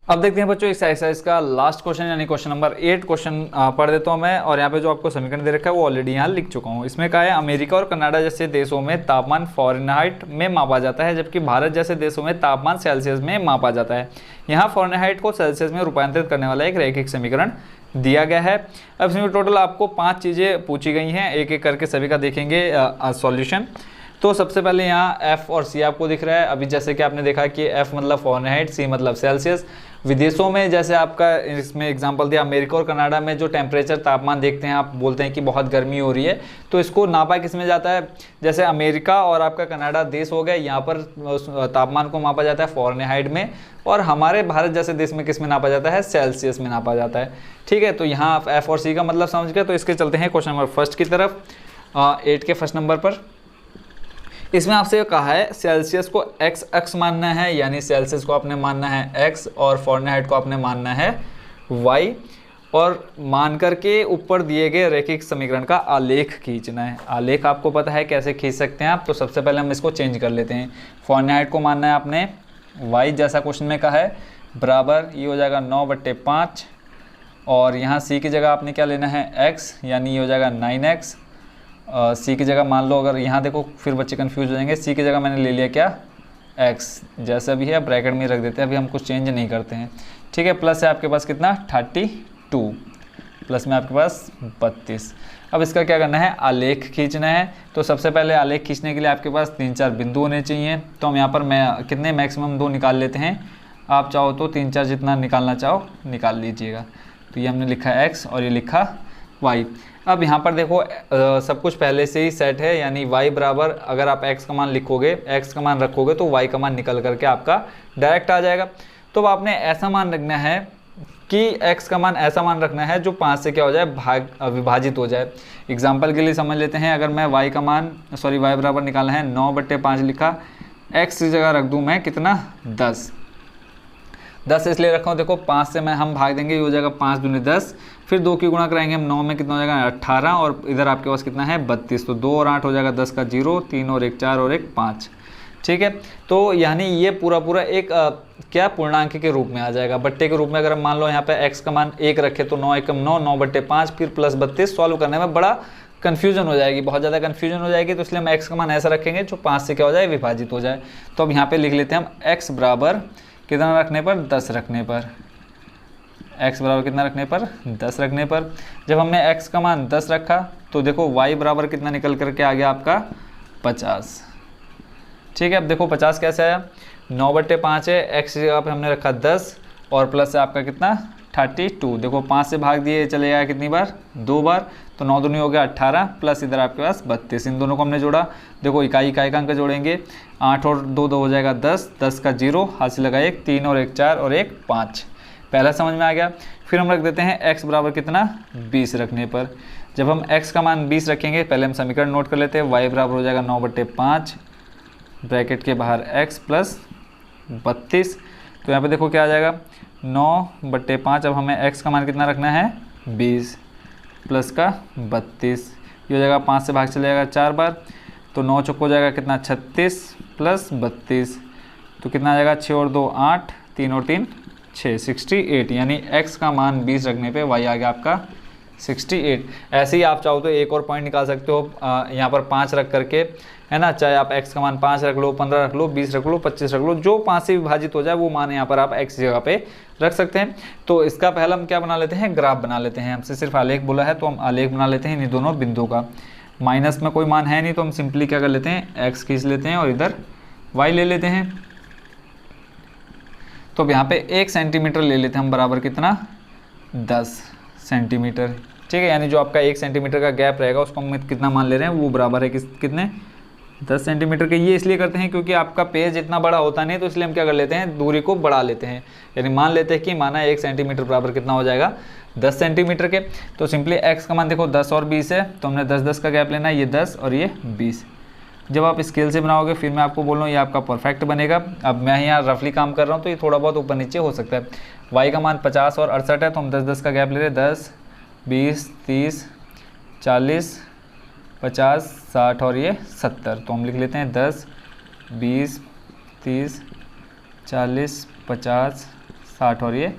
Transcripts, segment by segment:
अब देखते हैं बच्चों इस एक्सरसाइज का लास्ट क्वेश्चन यानी क्वेश्चन नंबर 8 क्वेश्चन पढ़ देता हूं मैं। और यहाँ पे जो आपको समीकरण दे रखा है वो ऑलरेडी यहाँ लिख चुका हूँ। इसमें कहा है अमेरिका और कनाडा जैसे देशों में तापमान फ़ारेनहाइट में मापा जाता है, जबकि भारत जैसे देशों में तापमान सेल्सियस में मापा जाता है। यहाँ फ़ारेनहाइट को सेल्सियस में रूपांतरित करने वाला एक रैखिक समीकरण दिया गया है। अब इसमें टोटल आपको 5 चीज़ें पूछी गई हैं, एक एक करके सभी का देखेंगे सॉल्यूशन। तो सबसे पहले यहाँ F और C आपको दिख रहा है। अभी जैसे कि आपने देखा कि F मतलब फ़ारेनहाइट, C मतलब सेल्सियस। विदेशों में जैसे आपका इसमें एग्जांपल दिया अमेरिका और कनाडा में जो टेम्परेचर तापमान देखते हैं, आप बोलते हैं कि बहुत गर्मी हो रही है, तो इसको नापा किस में जाता है। जैसे अमेरिका और आपका कनाडा देश हो गए, यहाँ पर तापमान को मापा जाता है फ़ारेनहाइट में, और हमारे भारत जैसे देश में किस में नापा जाता है, सेल्सियस में नापा जाता है। ठीक है, तो यहाँ F और C का मतलब समझ गए। तो इसके चलते हैं क्वेश्चन नंबर फर्स्ट की तरफ, 8 के फर्स्ट नंबर पर। इसमें आपसे कहा है सेल्सियस को x अक्ष मानना है, यानी सेल्सियस को आपने मानना है x और फ़ारेनहाइट को आपने मानना है y, और मान करके ऊपर दिए गए रैखिक समीकरण का आलेख खींचना है। आलेख आपको पता है कैसे खींच सकते हैं आप। तो सबसे पहले हम इसको चेंज कर लेते हैं। फ़ारेनहाइट को मानना है आपने y, जैसा क्वेश्चन में कहा है, बराबर ये हो जाएगा 9/5, और यहाँ c की जगह आपने क्या लेना है x, यानी ये हो जाएगा 9x। सी की जगह मान लो, अगर यहाँ देखो फिर बच्चे कंफ्यूज हो जाएंगे, सी की जगह मैंने ले लिया क्या, x, जैसा भी है ब्रैकेट में रख देते हैं, अभी हम कुछ चेंज नहीं करते हैं। ठीक है, प्लस है आपके पास कितना 32, प्लस में आपके पास 32। अब इसका क्या करना है, आलेख खींचना है। तो सबसे पहले आलेख खींचने के लिए आपके पास 3-4 बिंदु होने चाहिए। तो हम यहाँ पर मैं कितने मैक्सिमम 2 निकाल लेते हैं। आप चाहो तो 3-4 जितना निकालना चाहो निकाल लीजिएगा। तो ये हमने लिखा x और ये लिखा y। अब यहाँ पर देखो सब कुछ पहले से ही सेट है, यानी y बराबर, अगर आप x का मान लिखोगे, x का मान रखोगे तो y का मान निकल करके आपका डायरेक्ट आ जाएगा। तो आपने ऐसा मान रखना है कि x का मान ऐसा मान रखना है जो 5 से क्या हो जाए, विभाजित हो जाए। एग्जाम्पल के लिए समझ लेते हैं, अगर मैं y का मान y बराबर निकालना है 9/5 लिखा, x की जगह रख दूँ मैं कितना 10 इसलिए रखा हूँ। देखो 5 से मैं हम भाग देंगे, ये हो जाएगा 5 दूनी 10, फिर 2 की गुणा कराएंगे हम 9 में, कितना हो जाएगा 18, और इधर आपके पास कितना है 32। तो 2 और 8 हो जाएगा 10 का 0, 3 और 1 4 और 1 5। ठीक है, तो यानी ये पूरा एक क्या पूर्णांक के रूप में आ जाएगा, बट्टे के रूप में। अगर हम मान लो यहाँ पे x का मान 1 रखे तो 9 एकम 9, 9/5, फिर प्लस 32। सॉल्व करने में बड़ा कन्फ्यूजन हो जाएगी, बहुत ज़्यादा कन्फ्यूजन हो जाएगी। तो इसलिए हम x का मान ऐसा रखेंगे जो 5 से क्या हो जाए, विभाजित हो जाए। तो अब यहाँ पे लिख लेते हैं हम x बराबर कितना रखने पर, 10 रखने पर। x बराबर कितना रखने पर, 10 रखने पर। जब हमने x का मान 10 रखा तो देखो y बराबर कितना निकल करके आ गया आपका 50। ठीक है, अब देखो 50 कैसे आया, 9/5 है, x की जगह पे हमने रखा 10, और प्लस है आपका कितना 32। देखो 5 से भाग दिए चले गया कितनी बार, 2 बार। तो 9 दूनी हो गया 18, प्लस इधर आपके पास 32। इन दोनों को हमने जोड़ा, देखो इकाई का अंक जोड़ेंगे, 8 और 2 2 हो जाएगा 10, 10 का 0, हाथ से लगा 1, 3 और 1 4 और 1 5। पहला समझ में आ गया। फिर हम रख देते हैं x बराबर कितना 20 रखने पर। जब हम x का मान 20 रखेंगे, पहले हम समीकरण नोट कर लेते हैं। y बराबर हो जाएगा 9/5, ब्रैकेट के बाहर x प्लस 32। तो यहाँ पे देखो क्या आ जाएगा 9/5। अब हमें x का मान कितना रखना है 20 प्लस का 32। ये हो जाएगा 5 से भाग चले जाएगा 4 बार, तो 9 चौक हो जाएगा कितना 36 प्लस 32। तो कितना आ जाएगा 6 और 2 8, 3 और 3 6, 68। यानी x का मान 20 रखने पे y आ गया आपका 68। ऐसे ही आप चाहो तो एक और पॉइंट निकाल सकते हो, यहाँ पर 5 रख करके, है ना। चाहे आप x का मान 5 रख लो, 15 रख लो, 20 रख लो, 25 रख लो, जो 5 से विभाजित हो जाए वो मान यहाँ पर आप x जगह पे रख सकते हैं। तो इसका पहला हम क्या बना लेते हैं, ग्राफ बना लेते हैं। हमसे सिर्फ आलेख बोला है तो हम आलेख बना लेते हैं इन दोनों बिंदुओं का। माइनस में कोई मान है नहीं तो हम सिंपली क्या कर लेते हैं, x खींच लेते हैं और इधर y ले लेते हैं। तो अब यहाँ पे 1 सेंटीमीटर ले लेते हैं हम, बराबर कितना 10 सेंटीमीटर। ठीक है, यानी जो आपका 1 सेंटीमीटर का गैप रहेगा उसको हम कितना मान ले रहे हैं, वो बराबर है कितने 10 सेंटीमीटर के। ये इसलिए करते हैं क्योंकि आपका पेज इतना बड़ा होता नहीं, तो इसलिए हम क्या कर लेते हैं, दूरी को बढ़ा लेते हैं। यानी मान लेते हैं कि माना 1 सेंटीमीटर बराबर कितना हो जाएगा 10 सेंटीमीटर के। तो सिंपली x का मान देखो 10 और 20 है, तो हमने 10-10 का गैप लेना है, ये 10 और ये 20। जब आप स्केल से बनाओगे फिर मैं आपको बोल रहा हूँ ये आपका परफेक्ट बनेगा। अब मैं यहाँ रफली काम कर रहा हूँ तो ये थोड़ा बहुत ऊपर नीचे हो सकता है। y का मान 50 और 68 है, तो हम 10-10 का गैप ले रहे हैं, 10 20 30 40 50 60 और ये 70। तो हम लिख लेते हैं 10 20 30 40 50 60 और ये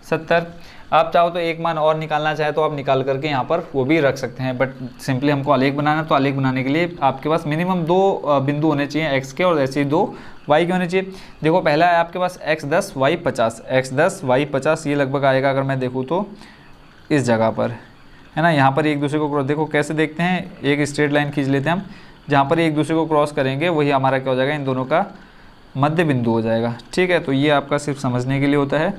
70। आप चाहो तो एक मान और निकालना चाहे तो आप निकाल करके यहाँ पर वो भी रख सकते हैं, बट सिंपली हमको आलेख बनाना है, तो आलेख बनाने के लिए आपके पास मिनिमम 2 बिंदु होने चाहिए x के, और ऐसे ही 2 y के होने चाहिए। देखो पहला है आपके पास x 10 y 50, x 10 y 50, ये लगभग आएगा अगर मैं देखूँ तो इस जगह पर, है ना। यहाँ पर एक दूसरे को क्रॉस, देखो कैसे देखते हैं, एक स्ट्रेट लाइन खींच लेते हैं हम, जहाँ पर एक दूसरे को क्रॉस करेंगे वही हमारा क्या हो जाएगा, इन दोनों का मध्य बिंदु हो जाएगा, ठीक है। तो ये आपका सिर्फ समझने के लिए होता है,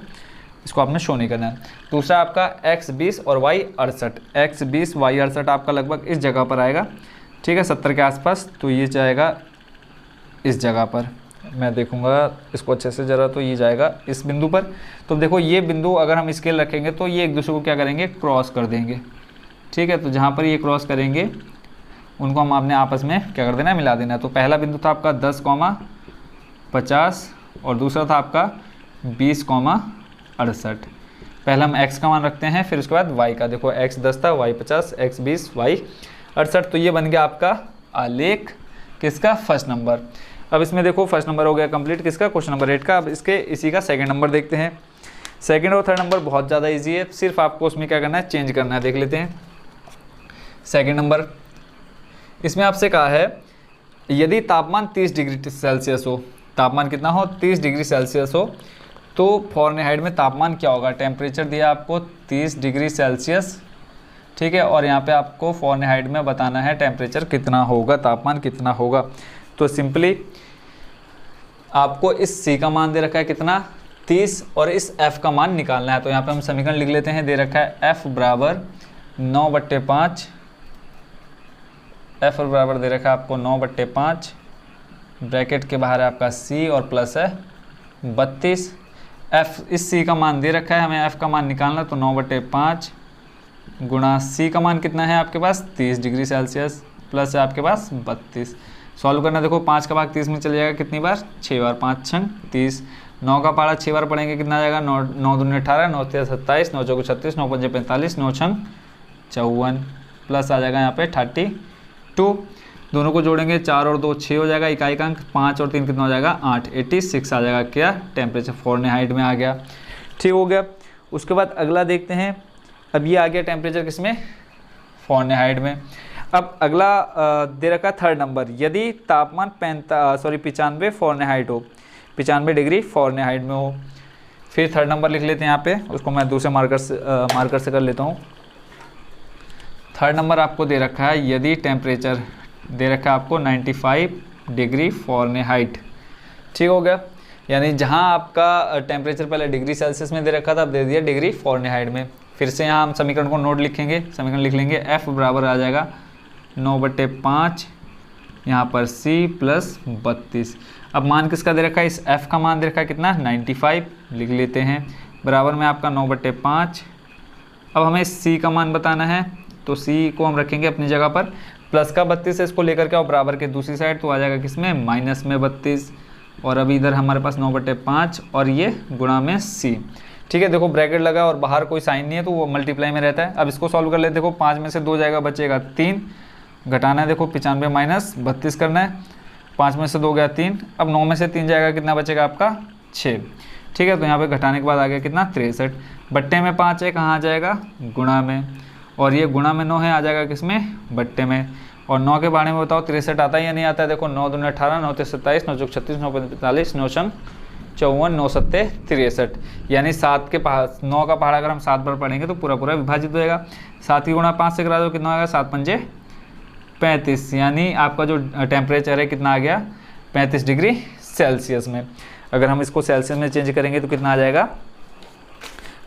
इसको आपने शो नहीं करना है। दूसरा आपका x 20 और y 68, x 20 y 68 आपका लगभग इस जगह पर आएगा, ठीक है, 70 के आसपास। तो ये जाएगा इस जगह पर, मैं देखूंगा इसको अच्छे से ज़रा, तो ये जाएगा इस बिंदु पर। तो देखो ये बिंदु अगर हम स्केल रखेंगे तो ये एक दूसरे को क्या करेंगे, क्रॉस कर देंगे, ठीक है। तो जहाँ पर ये क्रॉस करेंगे उनको हम अपने आपस में क्या कर देना है, मिला देना है। तो पहला बिंदु था आपका 10,50 और दूसरा था आपका 20,68। पहले हम x का मान रखते हैं, फिर उसके बाद y का। देखो x 10 था, y 50, x 20, y 68। तो ये बन गया आपका आलेख किसका, फर्स्ट नंबर। अब इसमें देखो फर्स्ट नंबर हो गया कंप्लीट, किसका, क्वेश्चन नंबर 8 का। अब इसके इसी का सेकंड नंबर देखते हैं। सेकंड और थर्ड नंबर बहुत ज़्यादा इजी है, सिर्फ आपको उसमें क्या करना है, चेंज करना है। देख लेते हैं सेकंड नंबर। इसमें आपसे कहा है यदि तापमान 30 डिग्री सेल्सियस हो, तापमान कितना हो, 30 डिग्री सेल्सियस हो, तो फ़ारेनहाइट में तापमान क्या होगा। टेम्परेचर दिया आपको 30 डिग्री सेल्सियस, ठीक है, और यहाँ पे आपको फ़ारेनहाइट में बताना है टेम्परेचर कितना होगा, तापमान कितना होगा। तो सिंपली आपको इस C का मान दे रखा है कितना, 30, और इस F का मान निकालना है। तो यहाँ पे हम समीकरण लिख लेते हैं, दे रखा है F बराबर 9/5, F बराबर दे रखा है आपको 9/5, ब्रैकेट के बाहर है आपका C और प्लस है 32। F इस C का मान दे रखा है, हमें F का मान निकालना, तो 9/5 गुणा C का मान कितना है आपके पास, 30 डिग्री सेल्सियस, प्लस है आपके पास 32। सॉल्व करना, देखो 5 का भाग 30 में चले जाएगा, कितनी बार, 6 बार, 5 छंग 30। 9 का पहाड़ा 6 बार पढ़ेंगे, कितना आ जाएगा, 9 दूनी 18, 9 तेरह 27, 9 चौके 36, 9 पंजे 45, 9 छंग 54, प्लस आ जाएगा यहाँ पे 32। दोनों को जोड़ेंगे, 4 और 2 6 हो जाएगा, इकाई का अंक 5 और 3 कितना हो जाएगा, 8, 86 आ जाएगा क्या, टेम्परेचर फ़ारेनहाइट में आ गया, ठीक हो गया। उसके बाद अगला देखते हैं, अब ये आ गया टेम्परेचर किसमें, फ़ारेनहाइट में। अब अगला दे रखा थर्ड नंबर, यदि तापमान 95 फ़ारेनहाइट हो, 95 डिग्री फ़ारेनहाइट में हो। फिर थर्ड नंबर लिख लेते हैं यहाँ पे, उसको मैं दूसरे मार्कर से कर लेता हूँ। थर्ड नंबर आपको दे रखा है, यदि टेम्परेचर दे रखा है आपको 95 डिग्री फ़ारेनहाइट, ठीक हो गया। यानी जहाँ आपका टेम्परेचर पहले डिग्री सेल्सियस में दे रखा था, अब दे दिया डिग्री फ़ारेनहाइट में। फिर से यहाँ हम समीकरण को नोट लिखेंगे, समीकरण लिख लेंगे, F बराबर आ जाएगा 9/5, यहाँ पर C प्लस 32। अब मान किसका दे रखा है, इस F का मान दे रखा है कितना, 95, लिख लेते हैं, बराबर में आपका 9/5। अब हमें C का मान बताना है, तो C को हम रखेंगे अपनी जगह पर, प्लस का 32 है, इसको लेकर के और बराबर के दूसरी साइड, तो आ जाएगा किसमें, माइनस में 32, और अभी इधर हमारे पास 9/5 और ये गुणा में C, ठीक है। देखो ब्रैकेट लगा और बाहर कोई साइन नहीं है, तो वो मल्टीप्लाई में रहता है। अब इसको सॉल्व कर लेते, देखो 5 में से 2 जाएगा, बचेगा 3, घटाना है, देखो 95 माइनस 32 करना है, 5 में से 2 गया 3, अब 9 में से 3 जाएगा, कितना बचेगा आपका 6, ठीक है। तो यहाँ पे घटाने के बाद आ गया कितना 63, बट्टे में 5 है, कहाँ आ जाएगा, गुणा में, और ये गुणा में 9 है, आ जाएगा किसमें, बट्टे में। और 9 के बारे में बताओ 63 आता है या नहीं आता है, देखो 9 दूनी 18, 9 तेरह 27, 9 चौके 36, 9 पंजे 45, 9 छंग 54, 9 सत्ते 63, यानी 7 के 9 का पहाड़ा अगर हम 7 बार पढ़ेंगे तो पूरा पूरा विभाजित हो जाएगा। 7 की गुणा 5 से करा दो, कितना आएगा, 7 पंजे 35, यानी आपका जो टेम्परेचर है कितना आ गया, 35 डिग्री सेल्सियस में। अगर हम इसको सेल्सियस में चेंज करेंगे तो कितना आ जाएगा,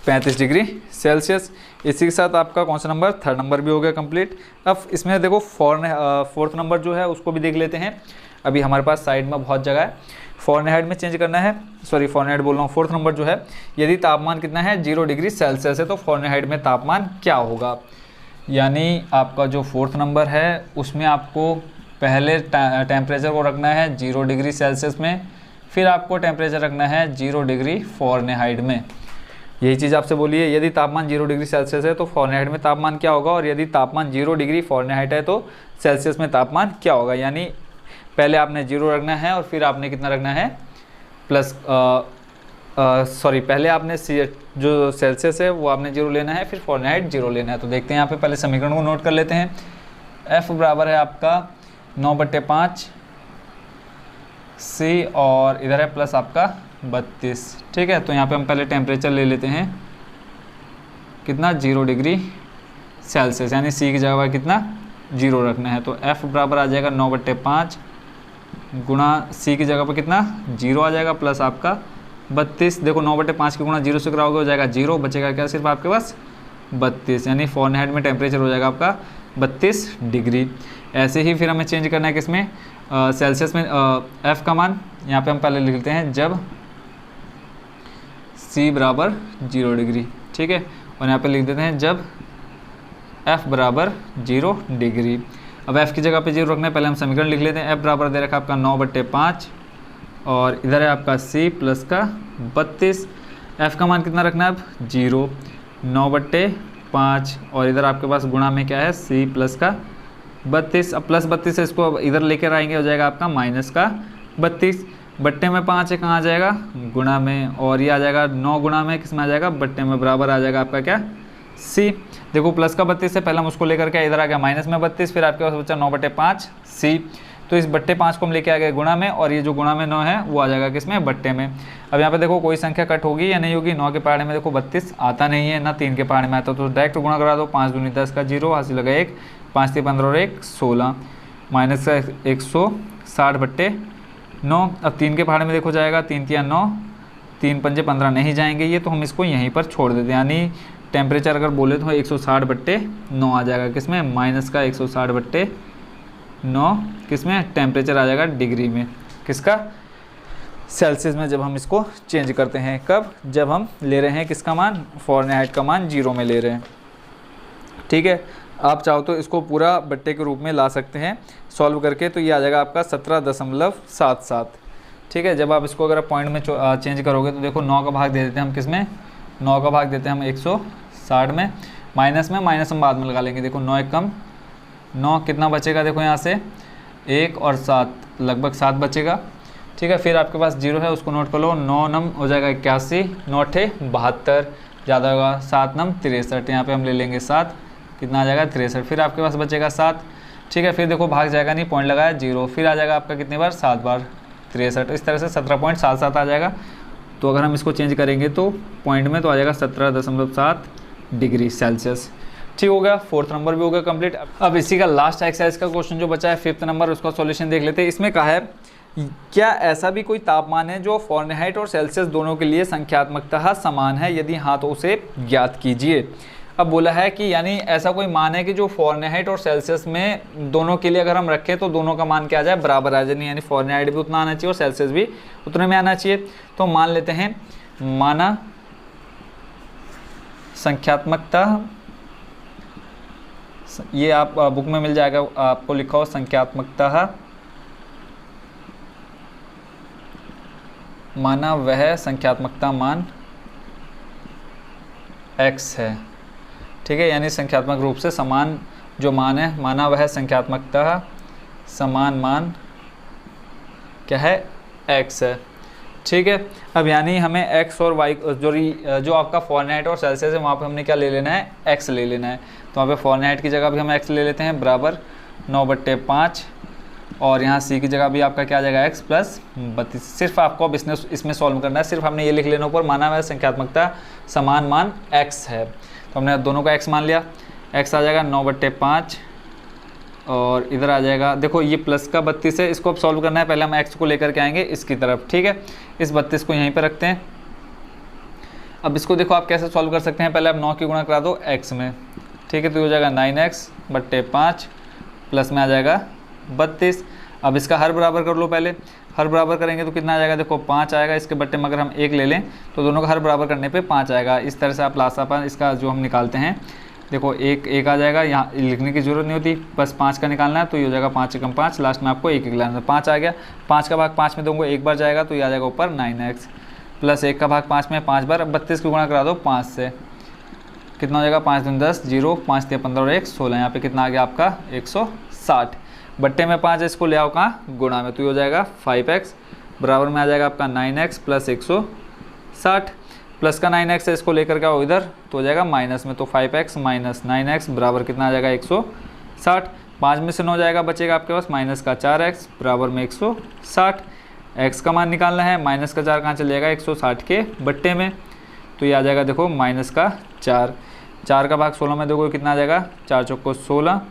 35 डिग्री सेल्सियस। इसी के साथ आपका कौन सा नंबर, थर्ड नंबर भी हो गया कंप्लीट। अब इसमें देखो फोर्थ नंबर जो है उसको भी देख लेते हैं। अभी हमारे पास साइड में बहुत जगह है, फ़ारेनहाइट में चेंज करना है, सॉरी फ़ारेनहाइट बोल रहा हूँ। फोर्थ नंबर जो है, यदि तापमान कितना है, 0 डिग्री सेल्सियस है, तो फ़ारेनहाइट में तापमान क्या होगा। यानी आपका जो फोर्थ नंबर है उसमें आपको पहले टेम्परेचर को रखना है 0 डिग्री सेल्सियस में, फिर आपको टेम्परेचर रखना है 0 डिग्री फ़ारेनहाइट में। यही चीज़ आपसे बोली है, यदि तापमान 0 डिग्री सेल्सियस है तो फ़ारेनहाइट में तापमान क्या होगा, और यदि तापमान 0 डिग्री फ़ारेनहाइट है तो सेल्सियस में तापमान क्या होगा। यानी पहले आपने 0 रखना है और फिर आपने कितना रखना है, प्लस सॉरी पहले आपने जो सेल्सियस है वो आपने 0 लेना है, फिर फ़ारेनहाइट 0 लेना है। तो देखते हैं यहाँ पे पहले समीकरण को नोट कर लेते हैं। F बराबर है आपका 9/5 C और इधर है प्लस आपका 32। ठीक है, तो यहाँ पे हम पहले टेम्परेचर ले लेते हैं, कितना 0 डिग्री सेल्सियस, यानी C की जगह पर कितना 0 रखना है। तो F बराबर आ जाएगा 9/5 गुणा C की जगह पर कितना 0 आ जाएगा प्लस आपका 32। देखो 9/5 की गुणा 0 से कराओगे हो जाएगा 0, बचेगा क्या सिर्फ आपके पास 32, यानी फ़ारेनहाइट में टेम्परेचर हो जाएगा आपका 32 डिग्री। ऐसे ही फिर हमें चेंज करना है किसमें, सेल्सियस में। F का मान यहाँ पे हम पहले लिख लेते हैं जब C बराबर 0 डिग्री। ठीक है, और यहाँ पे लिख देते हैं जब F बराबर 0 डिग्री। अब F की जगह पे 0 रखना है, पहले हम समीकरण लिख लेते हैं। F बराबर दे रखा आपका 9/5 और इधर है आपका C प्लस का 32। F का मान कितना रखना है अब 0, 9/5 और इधर आपके पास गुणा में क्या है C प्लस का 32। अब प्लस 32 है, इसको अब इधर लेकर आएंगे, हो जाएगा आपका माइनस का 32। बट्टे में 5 है, कहाँ आ जाएगा गुणा में, और ये आ जाएगा 9 गुणा में किस में आ जाएगा बट्टे में, बराबर आ जाएगा आपका क्या C। देखो प्लस का 32 है, पहले हम उसको लेकर के इधर आ गया माइनस में 32, फिर आपके पास बचा 9/5 C। तो इस बट्टे 5 को हम लेके आ गए गुणा में, और ये जो गुणा में 9 है वो आ जाएगा किसमें बट्टे में। अब यहाँ पे देखो कोई संख्या कट होगी या नहीं होगी, 9 के पहाड़े में देखो 32 आता नहीं है, ना 3 के पहाड़े में आता, तो डायरेक्ट गुणा करा दो। 5 दूनी 10 का 0 हासिल लगा 1, 5 3 15 और 1 16 माइनस का 160/9। अब 3 के पहाड़े में देखो जाएगा 3 3 9, 3 5 15 नहीं जाएंगे ये, तो हम इसको यहीं पर छोड़ देते हैं, यानी टेम्परेचर अगर बोले तो 160/9 आ जाएगा किसमें, माइनस का 160/9 किसमें, टेम्परेचर आ जाएगा डिग्री में, किसका सेल्सियस में। जब हम इसको चेंज करते हैं कब, जब हम ले रहे हैं किसका मान, फ़ारेनहाइट का मान 0 में ले रहे हैं। ठीक है, आप चाहो तो इसको पूरा बट्टे के रूप में ला सकते हैं सॉल्व करके, तो ये आ जाएगा आपका 17.77। ठीक है, जब आप इसको अगर पॉइंट में चेंज करोगे तो देखो 9 का भाग दे देते हैं हम किसमें, 9 का भाग देते हैं हम 160 में, माइनस हम बाद में लगा लेंगे। देखो 9 एक कम 9, कितना बचेगा देखो यहाँ से 1 और 7, लगभग 7 बचेगा। ठीक है, फिर आपके पास 0 है उसको नोट कर लो, 9 नम हो जाएगा 81, 9 8 72, ज़्यादा होगा 7 नम 63, यहाँ पे हम ले लेंगे 7, कितना आ जाएगा 63, फिर आपके पास बचेगा 7। ठीक है, फिर देखो भाग जाएगा नहीं, पॉइंट लगाया 0, फिर आ जाएगा आपका कितनी बार 7 बार 63, इस तरह से 17.77 आ जाएगा। तो अगर हम इसको चेंज करेंगे तो पॉइंट में तो आ जाएगा 17.7 डिग्री सेल्सियस। ठीक हो गया, 4th नंबर भी हो गया कंप्लीट। अब इसी का लास्ट एक्सरसाइज का क्वेश्चन जो बचा है 5th नंबर, उसका सॉल्यूशन देख लेते हैं। इसमें कहा है क्या ऐसा भी कोई तापमान है जो फ़ारेनहाइट और सेल्सियस दोनों के लिए संख्यात्मकतः समान है, यदि हाँ तो उसे ज्ञात कीजिए। अब बोला है कि यानी ऐसा कोई मान है कि जो फ़ारेनहाइट और सेल्सियस में दोनों के लिए अगर हम रखें तो दोनों का मान क्या आ जाए, बराबर आ जाए, यानी फ़ारेनहाइट भी उतना आना चाहिए और सेल्सियस भी उतने में आना चाहिए। तो मान लेते हैं माना संख्यात्मकता, ये आप बुक में मिल जाएगा, आपको लिखा हो संख्यात्मकतः माना वह संख्यात्मकता मान x है। ठीक है, यानी संख्यात्मक रूप से समान जो मान है, माना वह संख्यात्मकतः समान मान क्या है x है। ठीक है, अब यानी हमें x और y जो आपका फ़ारेनहाइट और सेल्सियस है वहाँ पे हमने क्या ले लेना है, x ले लेना है। तो वहाँ पे फ़ारेनहाइट की जगह भी हम x ले लेते हैं, बराबर 9/5, और यहाँ c की जगह भी आपका क्या आ जाएगा x प्लस 32। सिर्फ आपको अब इसमें सॉल्व करना है, सिर्फ हमने ये लिख लेना ऊपर माना वह संख्यात्मकता समान मान x है। तो हमने दोनों का x मान लिया, x आ जाएगा 9/5 और इधर आ जाएगा, देखो ये प्लस का 32 है, इसको अब सॉल्व करना है। पहले हम x को लेकर के आएंगे इसकी तरफ। ठीक है, इस 32 को यहीं पे रखते हैं। अब इसको देखो आप कैसे सॉल्व कर सकते हैं, पहले आप 9 की गुणा करा दो x में। ठीक है, तो हो जाएगा 9x/5 प्लस में आ जाएगा 32। अब इसका हर बराबर कर लो, पहले हर बराबर करेंगे तो कितना आ जाएगा, देखो 5 आएगा, इसके बट्टे में अगर हम 1 ले लें तो दोनों का हर बराबर करने पे 5 आएगा। इस तरह से आप लासापन इसका जो हम निकालते हैं, देखो 1 आ जाएगा, यहाँ लिखने की ज़रूरत नहीं होती, बस 5 का निकालना है। तो ये हो जाएगा 5 एकम 5, लास्ट में आपको 1 लाना है, 5 आ गया। 5 का भाग 5 में दूंगा, एक बार जाएगा तो ये आ जाएगा ऊपर 9x प्लस 1 का भाग 5 में 5 बार। अब 32 की गुणा करा दो 5 से, कितना हो जाएगा 5 दूनी 10, 0 5 3 15 और 1 16, यहाँ पे कितना आ गया आपका 160। बट्टे में 5 है, इसको ले आओ कहाँ गुणा में, तो ये हो जाएगा 5x बराबर में आ जाएगा आपका 9x प्लस 60 प्लस का 9x है, इसको लेकर के आओ इधर तो हो जाएगा माइनस में, तो 5x माइनस 9x बराबर कितना आ जाएगा 160। 5 में से 9 जाएगा, बचेगा आपके पास माइनस का 4x बराबर में 160। x का मान निकालना है, माइनस का 4 कहाँ चले जाएगा 160 के बट्टे में, तो ये आ जाएगा देखो माइनस का 4। 4 का भाग 16 में देखो कितना आ जाएगा, 4 चौको 16,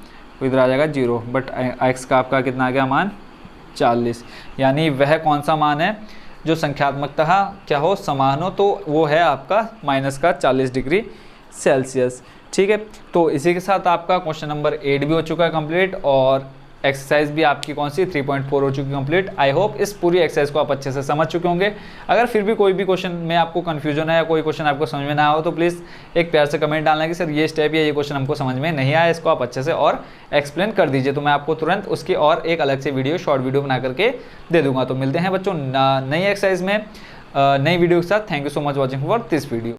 तो इधर आ जाएगा 0, बट x का आपका कितना आ गया मान 40। यानी वह कौन सा मान है जो संख्यात्मकतः क्या हो समान हो, तो वो है आपका माइनस का 40 डिग्री सेल्सियस। ठीक है, तो इसी के साथ आपका क्वेश्चन नंबर 8 भी हो चुका है कंप्लीट और एक्सरसाइज भी आपकी कौन सी 3.4 हो चुकी कंप्लीट। आई होप इस पूरी एक्सरसाइज को आप अच्छे से समझ चुके होंगे। अगर फिर भी कोई भी क्वेश्चन में आपको कन्फ्यूजन है या कोई क्वेश्चन आपको समझ में ना हो तो प्लीज़ एक प्यार से कमेंट डालना कि सर ये स्टेप या ये क्वेश्चन हमको समझ में नहीं आया, इसको आप अच्छे से और एक्सप्लेन कर दीजिए, तो मैं आपको तुरंत उसकी और एक अलग से वीडियो शॉर्ट वीडियो बना करके दे दूंगा। तो मिलते हैं बच्चों नई एक्सरसाइज में नई वीडियो के साथ। Thank you so much watching for this video.